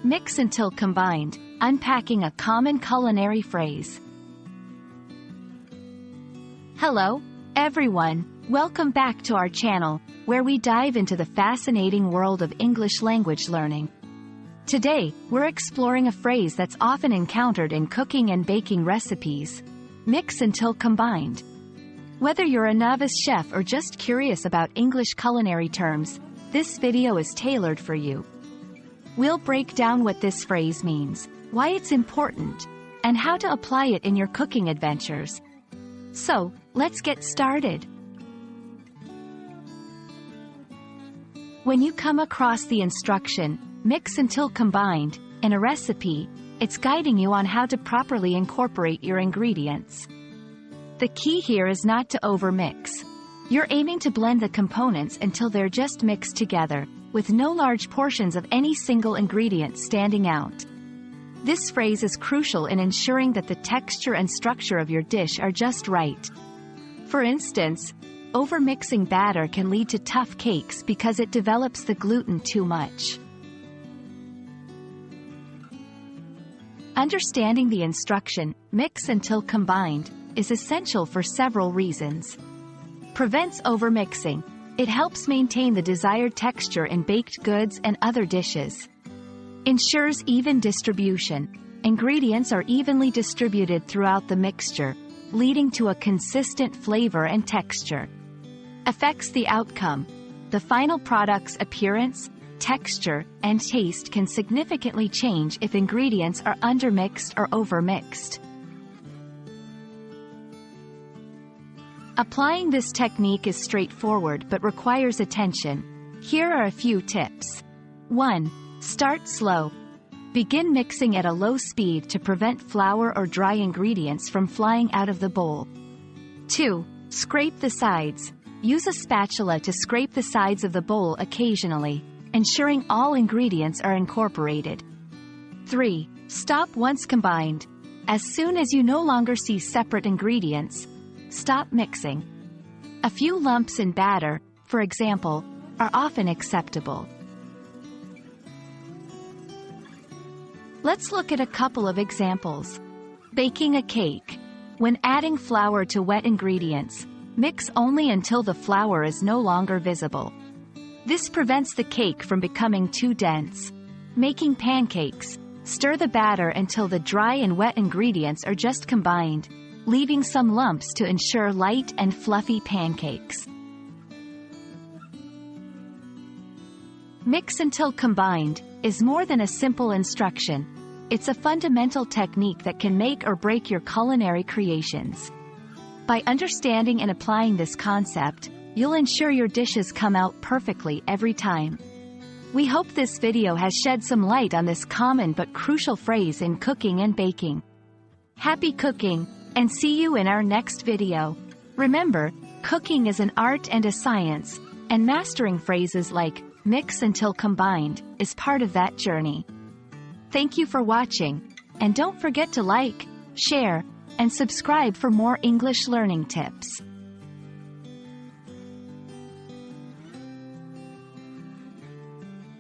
Mix until combined, unpacking a common culinary phrase. Hello, everyone. Welcome back to our channel, where we dive into the fascinating world of English language learning. Today, we're exploring a phrase that's often encountered in cooking and baking recipes: mix until combined. Whether you're a novice chef or just curious about English culinary terms, this video is tailored for you. We'll break down what this phrase means, why it's important, and how to apply it in your cooking adventures. So, let's get started. When you come across the instruction, mix until combined, in a recipe, it's guiding you on how to properly incorporate your ingredients. The key here is not to overmix. You're aiming to blend the components until they're just mixed together, with no large portions of any single ingredient standing out. This phrase is crucial in ensuring that the texture and structure of your dish are just right. For instance, overmixing batter can lead to tough cakes because it develops the gluten too much. Understanding the instruction, mix until combined, is essential for several reasons. Prevents overmixing. It helps maintain the desired texture in baked goods and other dishes. Ensures even distribution. Ingredients are evenly distributed throughout the mixture, leading to a consistent flavor and texture. Affects the outcome. The final product's appearance, texture, and taste can significantly change if ingredients are undermixed or overmixed. Applying this technique is straightforward but requires attention. Here are a few tips. 1. Start slow. Begin mixing at a low speed to prevent flour or dry ingredients from flying out of the bowl. 2. Scrape the sides. Use a spatula to scrape the sides of the bowl occasionally, ensuring all ingredients are incorporated. 3. Stop once combined. As soon as you no longer see separate ingredients, stop mixing. A few lumps in batter, for example, are often acceptable. Let's look at a couple of examples. Baking a cake. When adding flour to wet ingredients, mix only until the flour is no longer visible. This prevents the cake from becoming too dense. Making pancakes. Stir the batter until the dry and wet ingredients are just combined, leaving some lumps to ensure light and fluffy pancakes. Mix until combined is more than a simple instruction. It's a fundamental technique that can make or break your culinary creations. By understanding and applying this concept, you'll ensure your dishes come out perfectly every time. We hope this video has shed some light on this common but crucial phrase in cooking and baking. Happy cooking! And see you in our next video. Remember, cooking is an art and a science, and mastering phrases like mix until combined is part of that journey. Thank you for watching, and don't forget to like, share, and subscribe for more English learning tips.